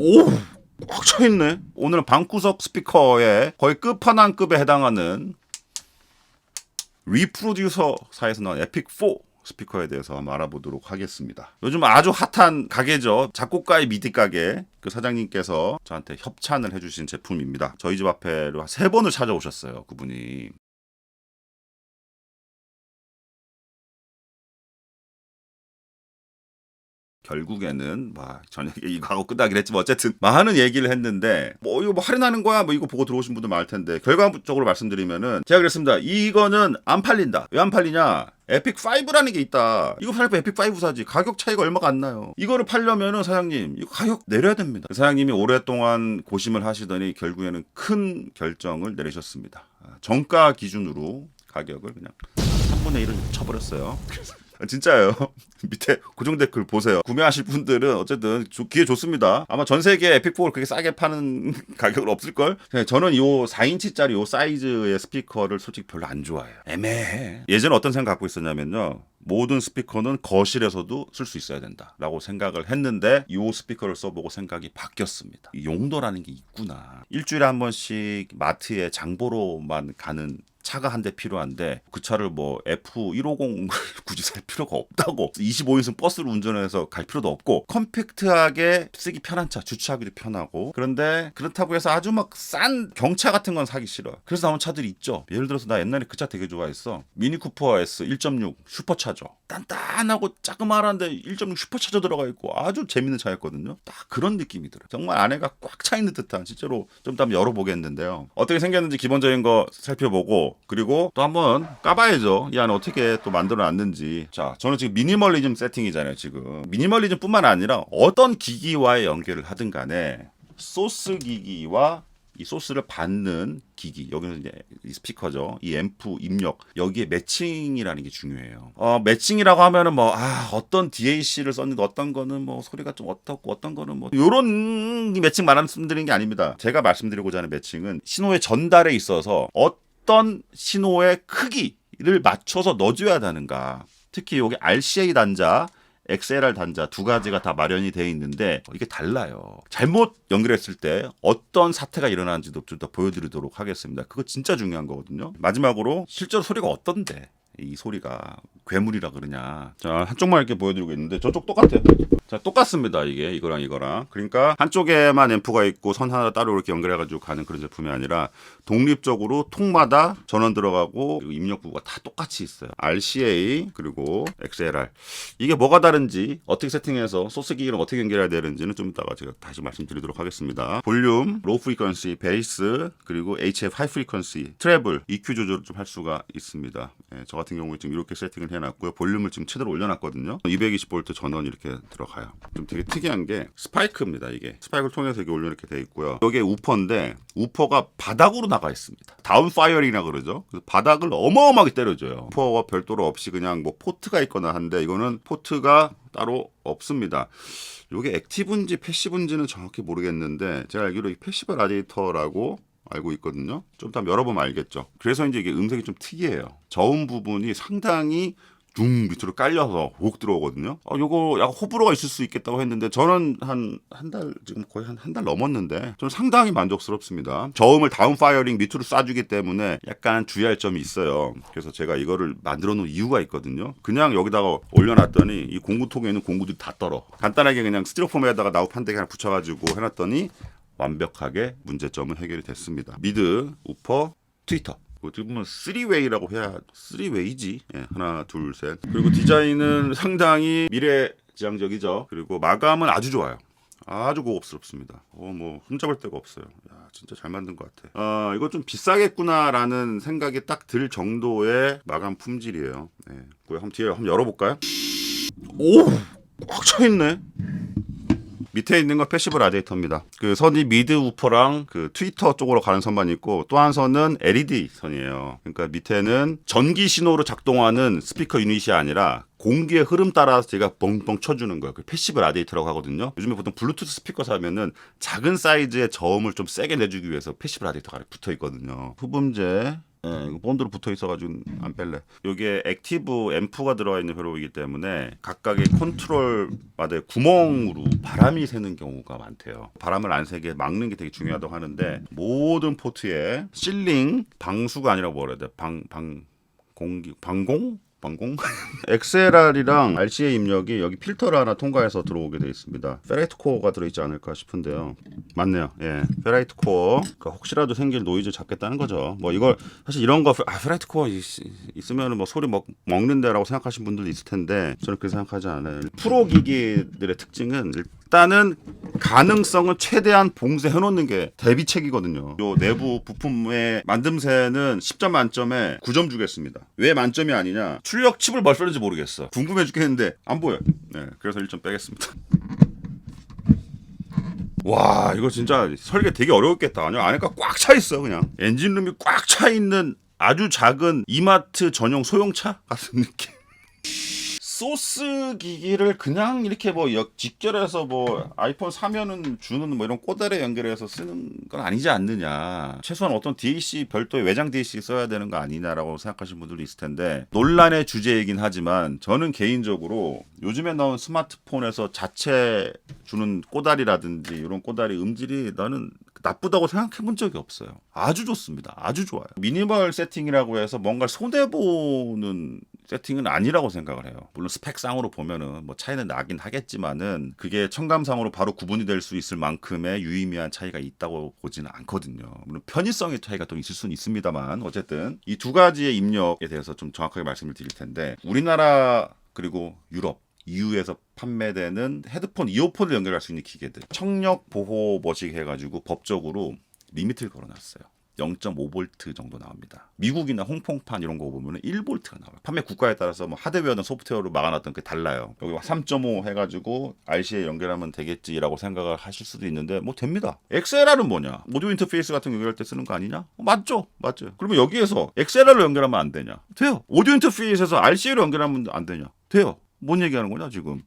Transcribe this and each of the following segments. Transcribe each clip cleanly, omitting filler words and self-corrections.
오, 꽉 차있네. 오늘은 방구석 스피커의 거의 끝판왕급에 해당하는 리프로듀서사에서 나온 에픽4 스피커에 대해서 한번 알아보도록 하겠습니다. 요즘 아주 핫한 가게죠. 작곡가의 미디 가게. 그 사장님께서 저한테 협찬을 해주신 제품입니다. 저희 집 앞에로 한 3번을 찾아오셨어요. 그분이. 결국에는 저녁에 이거 하고 끝나긴 했지만 어쨌든 하는 얘기를 했는데 이거 할인하는 거야 이거 보고 들어오신 분들 많을 텐데 결과적으로 말씀드리면은 제가 그랬습니다. 이거는 안 팔린다. 왜 안 팔리냐? 에픽5라는 게 있다. 이거 살 때 에픽5 사지. 가격 차이가 얼마가 안 나요. 이거를 팔려면은 사장님 이거 가격 내려야 됩니다. 사장님이 오랫동안 고심을 하시더니 결국에는 큰 결정을 내리셨습니다. 정가 기준으로 가격을 그냥 3분의 1을 쳐버렸어요. 진짜예요. 밑에 고정 댓글 보세요. 구매하실 분들은 어쨌든 기회 좋습니다. 아마 전 세계 에픽4를 그렇게 싸게 파는 가격은 없을걸? 저는 이 4인치짜리 이 사이즈의 스피커를 솔직히 별로 안 좋아해요. 애매해. 예전에 어떤 생각 갖고 있었냐면요. 모든 스피커는 거실에서도 쓸 수 있어야 된다라고 생각을 했는데 이 스피커를 써보고 생각이 바뀌었습니다. 용도라는 게 있구나. 일주일에 한 번씩 마트에 장보러만 가는 차가 한 대 필요한데 그 차를 F150 굳이 살 필요가 없다고 25인승 버스를 운전해서 갈 필요도 없고 컴팩트하게 쓰기 편한 차 주차하기도 편하고 그런데 그렇다고 해서 아주 싼 경차 같은 건 사기 싫어. 그래서 나온 차들이 있죠. 예를 들어서 나 옛날에 그 차 되게 좋아했어. 미니 쿠퍼 S 1.6 슈퍼차저 단단하고 자그마한데 1.6 슈퍼차저 들어가 있고 아주 재밌는 차였거든요. 딱 그런 느낌이 들어요. 정말 안에가 꽉 차 있는 듯한 실제로 좀 이따 열어보겠는데요. 어떻게 생겼는지 기본적인 거 살펴보고 그리고 또 한번 까봐야죠. 이 안에 어떻게 또 만들어놨는지. 자, 저는 지금 미니멀리즘 세팅이잖아요. 지금 미니멀리즘뿐만 아니라 어떤 기기와의 연결을 하든 간에 소스 기기와 이 소스를 받는 기기, 여기는 이제 이 스피커죠. 이 앰프 입력 여기에 매칭이라는 게 중요해요. 매칭이라고 하면은 어떤 DAC를 썼는데 어떤 거는 소리가 좀 어떻고 어떤 거는 요런 매칭 말씀드리는 게 아닙니다. 제가 말씀드리고자 하는 매칭은 신호의 전달에 있어서 어떤 신호의 크기를 맞춰서 넣어줘야 하는가. 특히 여기 RCA 단자 XLR 단자 두 가지가 다 마련이 되어 있는데 이게 달라요. 잘못 연결했을 때 어떤 사태가 일어나는지도 좀 더 보여드리도록 하겠습니다. 그거 진짜 중요한 거거든요. 마지막으로 실제로 소리가 어떤데 이 소리가 괴물이라 그러냐. 자, 한쪽만 이렇게 보여드리고 있는데 저쪽 똑같아요. 자, 똑같습니다. 이거랑 그러니까 한쪽에만 앰프가 있고 선 하나 따로 이렇게 연결해가지고 가는 그런 제품이 아니라 독립적으로 통마다 전원 들어가고 그리고 입력 부가 다 똑같이 있어요. RCA 그리고 XLR 이게 뭐가 다른지 어떻게 세팅해서 소스 기기랑 어떻게 연결해야 되는지는 좀 이따가 제가 다시 말씀드리도록 하겠습니다. 볼륨, 로우 프리퀀시, 베이스 그리고 HF 하이 프리퀀시, 트래블, EQ 조절을 좀 할 수가 있습니다. 저 같은 경우에 지금 이렇게 세팅을 해놨고요. 볼륨을 지금 최대로 올려놨거든요. 220V 전원 이렇게 들어가요. 좀 되게 특이한 게 스파이크입니다. 이게 스파이크를 통해서 이렇게 올려 이렇게 돼 있고요. 여기에 우퍼인데 우퍼가 바닥으로 나가 있습니다. 다운 파이어링이라 그러죠. 그래서 바닥을 어마어마하게 때려줘요. 우퍼와 별도로 없이 그냥 포트가 있거나 한데 이거는 포트가 따로 없습니다. 이게 액티브인지 패시브인지는 정확히 모르겠는데 제가 알기로 이 패시브 라디에이터라고 알고 있거든요. 좀 더 열어보면 알겠죠. 그래서 이제 이게 음색이 좀 특이해요. 저음 부분이 상당히 둥 밑으로 깔려서 혹 들어오거든요. 요거 약간 호불호가 있을 수 있겠다고 했는데 저는 한 달 지금 거의 한 달 넘었는데 저는 상당히 만족스럽습니다. 저음을 다운 파이어링 밑으로 쏴주기 때문에 약간 주의할 점이 있어요. 그래서 제가 이거를 만들어 놓은 이유가 있거든요. 그냥 여기다가 올려놨더니 이 공구통에 있는 공구들이 다 떨어. 간단하게 그냥 스티로폼에다가 나우 판대기 하나 붙여가지고 해놨더니 완벽하게 문제점은 해결이 됐습니다. 미드, 우퍼, 트위터. 어떻게 보면 3웨이라고 해야 3웨이지. 하나, 둘, 셋. 그리고 디자인은 상당히 미래지향적이죠. 그리고 마감은 아주 좋아요. 아주 고급스럽습니다. 흠잡을 데가 없어요. 야, 진짜 잘 만든 것 같아. 이거 좀 비싸겠구나라는 생각이 딱 들 정도의 마감 품질이에요. 뒤에 한번 열어볼까요? 오, 꽉 차있네. 밑에 있는 건 패시브 라디에이터입니다. 그 선이 미드 우퍼랑 그 트위터 쪽으로 가는 선만 있고 또 한 선은 LED 선이에요. 그러니까 밑에는 전기 신호로 작동하는 스피커 유닛이 아니라 공기의 흐름 따라서 제가 뻥뻥 쳐주는 거예요. 그 패시브 라디에이터라고 하거든요. 요즘에 보통 블루투스 스피커 사면은 작은 사이즈의 저음을 좀 세게 내주기 위해서 패시브 라디에이터가 붙어 있거든요. 후음제 예, 이거 본드로 붙어 있어가지고 안 뺄래. 여기에 액티브 앰프가 들어가 있는 회로이기 때문에 각각의 컨트롤마다 구멍으로 바람이 새는 경우가 많대요. 바람을 안 새게 막는 게 되게 중요하다고 하는데 모든 포트에 실링 방수가 아니라 뭐라 해야 돼? 방공? XLR이랑 RCA 입력이 여기 필터를 하나 통과해서 들어오게 되어 있습니다. 페라이트 코어가 들어있지 않을까 싶은데요. 맞네요. 예, 페라이트 코어. 그러니까 혹시라도 생길 노이즈 잡겠다는 거죠. 뭐 이걸 사실 이런 거 페라이트 코어 있으면 뭐 소리 먹는데라고 생각하시는 분들도 있을 텐데 저는 그렇게 생각하지 않아요. 프로 기기들의 특징은 일단은 가능성은 최대한 봉쇄해 놓는 게 대비책이거든요. 요 내부 부품의 만듦새는 10점 만점에 9점 주겠습니다. 왜 만점이 아니냐? 출력 칩을 뭘 썼는지 모르겠어. 궁금해 죽겠는데 안 보여. 네, 그래서 1점 빼겠습니다. 와, 이거 진짜 설계 되게 어려웠겠다. 아니, 안에가 꽉 차 있어 그냥. 엔진룸이 꽉 차 있는 아주 작은 이마트 전용 소형차 같은 느낌. 소스 기기를 그냥 이렇게 뭐 직결해서 뭐 아이폰 사면은 주는 뭐 이런 꼬다리 연결해서 쓰는 건 아니지 않느냐. 최소한 어떤 DAC 별도의 외장 DAC 써야 되는 거 아니냐라고 생각하시는 분들도 있을 텐데 논란의 주제이긴 하지만 저는 개인적으로 요즘에 나온 스마트폰에서 자체 주는 꼬다리라든지 이런 꼬다리 음질이 나는 나쁘다고 생각해 본 적이 없어요. 아주 좋습니다. 아주 좋아요. 미니멀 세팅이라고 해서 뭔가 손해보는 세팅은 아니라고 생각을 해요. 물론 스펙상으로 보면은 뭐 차이는 나긴 하겠지만은 그게 청감상으로 바로 구분이 될 수 있을 만큼의 유의미한 차이가 있다고 보지는 않거든요. 물론 편의성의 차이가 좀 있을 수는 있습니다만 어쨌든 이 두 가지의 입력에 대해서 좀 정확하게 말씀을 드릴 텐데 우리나라 그리고 유럽 EU에서 판매되는 헤드폰, 이어폰을 연결할 수 있는 기계들 청력 보호 머식 해가지고 법적으로 리미트를 걸어놨어요. 0.5V 정도 나옵니다. 미국이나 홍콩판 이런 거 보면 1V가 나와요. 판매 국가에 따라서 뭐 하드웨어나 소프트웨어로 막아놨던 게 달라요. 여기 3.5 해가지고 RC에 연결하면 되겠지라고 생각을 하실 수도 있는데 뭐 됩니다. XLR은 뭐냐? 오디오 인터페이스 같은 거 연결할 때 쓰는 거 아니냐? 맞죠? 맞죠. 그러면 여기에서 XLR로 연결하면 안 되냐? 돼요. 오디오 인터페이스에서 RCA로 연결하면 안 되냐? 돼요. 뭔 얘기하는 거냐 지금?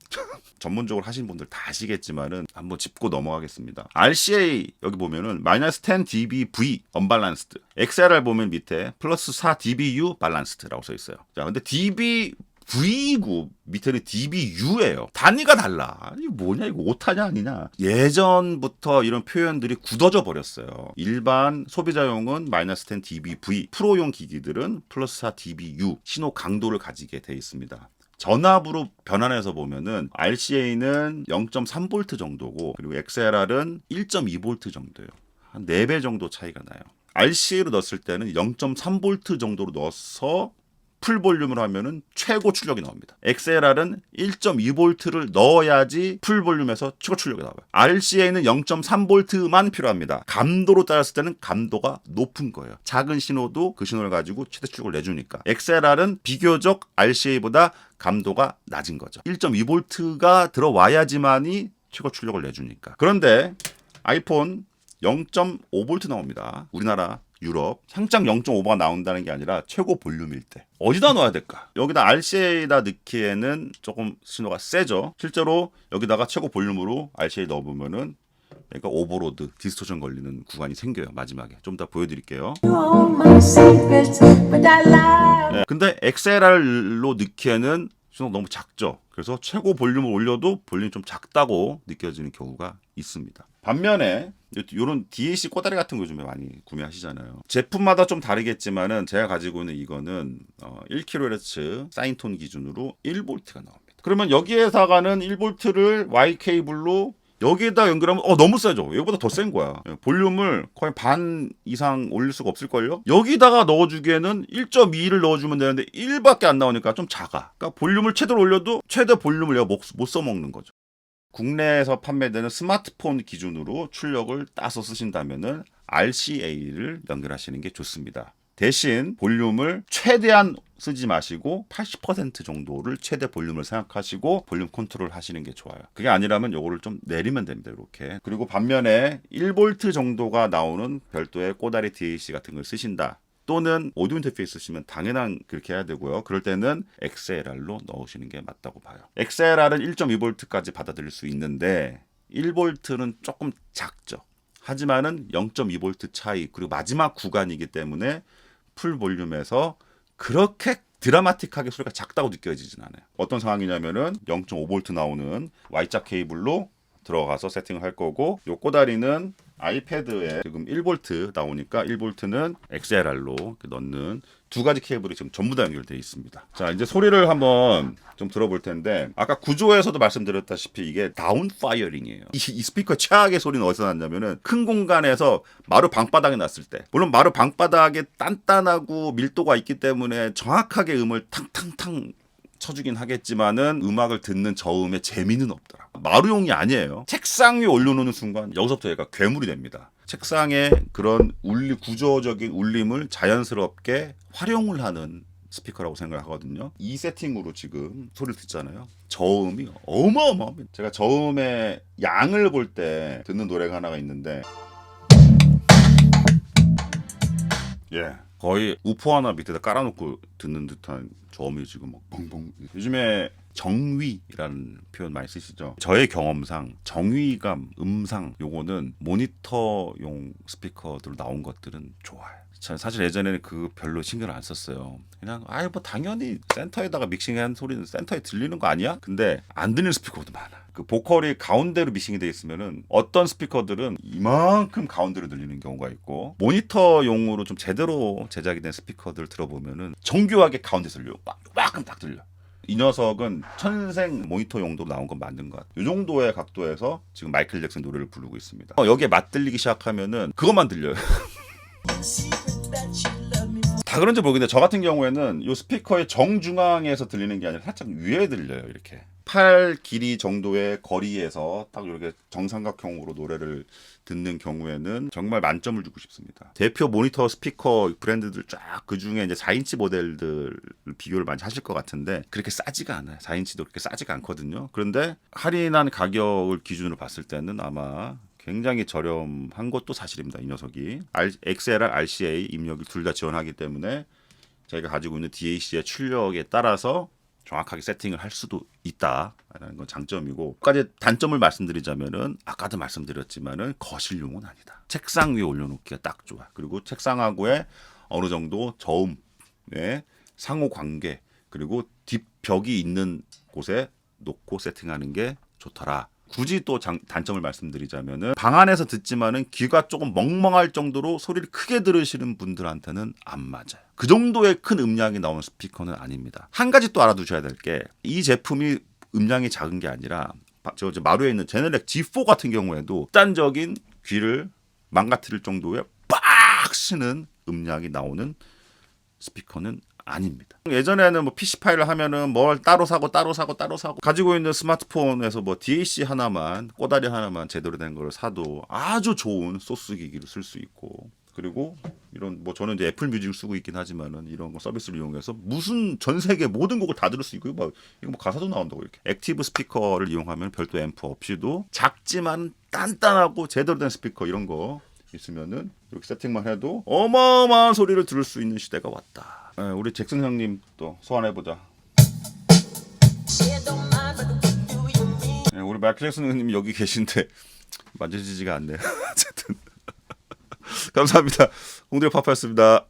전문적으로 하신 분들 다 아시겠지만은 한번 짚고 넘어가겠습니다. RCA 여기 보면은 마이너스 10 dBV 언밸런스드, XLR 보면 밑에 플러스 4 dBu 밸런스드라고 써 있어요. 자, 근데 dBV고 밑에는 dBu예요. 단위가 달라. 이게 뭐냐 이거 오타냐 아니냐? 예전부터 이런 표현들이 굳어져 버렸어요. 일반 소비자용은 마이너스 10 dBV, 프로용 기기들은 플러스 4 dBu 신호 강도를 가지게 돼 있습니다. 전압으로 변환해서 보면은 RCA는 0.3V 정도고 그리고 XLR은 1.2V 정도예요. 한 4배 정도 차이가 나요. RCA로 넣었을 때는 0.3V 정도로 넣어서 풀 볼륨을 하면은 최고 출력이 나옵니다. XLR은 1.2V를 넣어야지 풀 볼륨에서 최고 출력이 나와요. RCA는 0.3V만 필요합니다. 감도로 따졌을 때는 감도가 높은 거예요. 작은 신호도 그 신호를 가지고 최대 출력을 내주니까. XLR은 비교적 RCA보다 감도가 낮은 거죠. 1.2V가 들어와야지만이 최고 출력을 내주니까. 그런데 아이폰 0.5V 나옵니다. 우리나라 유럽 향장 0.5가 나온다는 게 아니라 최고 볼륨일 때 어디다 넣어야 될까? 여기다 RCA에다 넣기에는 조금 신호가 세죠. 실제로 여기다가 최고 볼륨으로 RCA 넣어보면은 그러니까 오버로드, 디스토션 걸리는 구간이 생겨요. 마지막에 좀 더 보여드릴게요. 네, 근데 XLR로 넣기에는 신호가 너무 작죠. 그래서 최고 볼륨을 올려도 볼륨이 좀 작다고 느껴지는 경우가 있습니다. 반면에 이런 DAC 꼬다리 같은 거 요즘에 많이 구매하시잖아요. 제품마다 좀 다르겠지만은 제가 가지고 있는 이거는 1kHz 사인톤 기준으로 1V가 나옵니다. 그러면 여기에다가는 1V를 Y 케이블로 여기에다 연결하면 너무 세죠. 여기보다 더 센 거야. 볼륨을 거의 반 이상 올릴 수가 없을걸요. 여기다가 넣어주기에는 1.2를 넣어주면 되는데 1밖에 안 나오니까 좀 작아. 그러니까 볼륨을 최대로 올려도 최대 볼륨을 내가 못 써먹는 거죠. 국내에서 판매되는 스마트폰 기준으로 출력을 따서 쓰신다면은 RCA를 연결하시는 게 좋습니다. 대신 볼륨을 최대한 쓰지 마시고 80% 정도를 최대 볼륨을 생각하시고 볼륨 컨트롤 하시는 게 좋아요. 그게 아니라면 요거를 좀 내리면 됩니다. 이렇게. 그리고 반면에 1V 정도가 나오는 별도의 꼬다리 DAC 같은 걸 쓰신다. 또는 오디오 인터페이스 쓰시면 당연한 그렇게 해야 되고요. 그럴 때는 XLR로 넣으시는 게 맞다고 봐요. XLR은 1.2V까지 받아들일 수 있는데 1V는 조금 작죠. 하지만은 0.2V 차이 그리고 마지막 구간이기 때문에 풀 볼륨에서 그렇게 드라마틱하게 소리가 작다고 느껴지진 않아요. 어떤 상황이냐면은 0.5V 나오는 Y자 케이블로 들어가서 세팅을 할 거고, 요 꼬다리는 아이패드에 지금 1V 나오니까 1V는 XLR로 넣는 두 가지 케이블이 지금 전부 다 연결되어 있습니다. 자, 이제 소리를 한번 좀 들어볼 텐데, 아까 구조에서도 말씀드렸다시피 이게 다운파이어링이에요. 이 스피커 최악의 소리는 어디서 났냐면은 큰 공간에서 마루 방바닥에 놨을 때, 물론 마루 방바닥에 단단하고 밀도가 있기 때문에 정확하게 음을 탕탕탕 쳐주긴 하겠지만은 음악을 듣는 저음의 재미는 없더라. 마루용이 아니에요. 책상 위에 올려놓는 순간 여기서부터 얘가 괴물이 됩니다. 책상에 그런 구조적인 울림을 자연스럽게 활용을 하는 스피커라고 생각을 하거든요. 이 세팅으로 지금 소리를 듣잖아요. 저음이 어마어마합니다. 제가 저음의 양을 볼 때 듣는 노래가 하나가 있는데, 거의 우포 하나 밑에다 깔아놓고 듣는 듯한 저음이 지금 막 벙벙. 요즘에 정위라는 표현 많이 쓰시죠. 저의 경험상 정위감, 음상 요거는 모니터용 스피커들로 나온 것들은 좋아요. 사실 예전에는 그 별로 신경을 안 썼어요. 그냥 뭐 당연히 센터에다가 믹싱한 소리는 센터에 들리는 거 아니야? 근데 안 들리는 스피커도 많아. 그 보컬이 가운데로 믹싱이 돼 있으면은 어떤 스피커들은 이만큼 가운데로 들리는 경우가 있고, 모니터용으로 좀 제대로 제작이 된 스피커들 들어보면은 정교하게 가운데서 들려. 막끔 딱 들려. 이 녀석은 천생 모니터 용도로 나온 건 맞는 것 같아요. 이 정도의 각도에서 지금 마이클 잭슨 노래를 부르고 있습니다. 여기에 맞들리기 시작하면은 그것만 들려요. 다 그런지 모르겠는데 저 같은 경우에는 이 스피커의 정중앙에서 들리는 게 아니라 살짝 위에 들려요. 이렇게 팔 길이 정도의 거리에서 딱 이렇게 정삼각형으로 노래를 듣는 경우에는 정말 만점을 주고 싶습니다. 대표 모니터 스피커 브랜드들 쫙 그중에 이제 4인치 모델들 비교를 많이 하실 것 같은데 그렇게 싸지가 않아요. 4인치도 그렇게 싸지가 않거든요. 그런데 할인한 가격을 기준으로 봤을 때는 아마 굉장히 저렴한 것도 사실입니다. 이 녀석이 XLR, RCA 입력을 둘 다 지원하기 때문에 저희가 가지고 있는 DAC의 출력에 따라서 정확하게 세팅을 할 수도 있다라는 건 장점이고, 까지 단점을 말씀드리자면은 아까도 말씀드렸지만은 거실용은 아니다. 책상 위에 올려놓기가 딱 좋아. 그리고 책상하고의 어느 정도 저음의 상호 관계, 그리고 뒷벽이 있는 곳에 놓고 세팅하는 게 좋더라. 굳이 또 단점을 말씀드리자면은 방 안에서 듣지만은 귀가 조금 멍멍할 정도로 소리를 크게 들으시는 분들한테는 안 맞아요. 그 정도의 큰 음량이 나오는 스피커는 아닙니다. 한 가지 또 알아두셔야 될 게, 이 제품이 음량이 작은 게 아니라 저 마루에 있는 제네렉 G4 같은 경우에도 극단적인 귀를 망가뜨릴 정도의 빡치는 음량이 나오는 스피커는 아닙니다. 예전에는 뭐 PC 파일을 하면은 뭘 따로 사고 가지고 있는 스마트폰에서 뭐 DAC 하나만, 꼬다리 하나만 제대로 된 걸 사도 아주 좋은 소스 기기를 쓸 수 있고, 그리고 이런 뭐 저는 이제 애플 뮤직을 쓰고 있긴 하지만은 이런 거 서비스를 이용해서 무슨 전 세계 모든 곡을 다 들을 수 있고, 막 이거 뭐 가사도 나온다고. 이렇게 액티브 스피커를 이용하면 별도 앰프 없이도 작지만 단단하고 제대로 된 스피커 이런 거 있으면은 이렇게 세팅만 해도 어마어마한 소리를 들을 수 있는 시대가 왔다. 우리 잭슨 형님 또 소환해보자. 우리 마이클 잭슨 형님 여기 계신데 만져지지가 않네요. 어쨌든 감사합니다. 홍대 파파였습니다.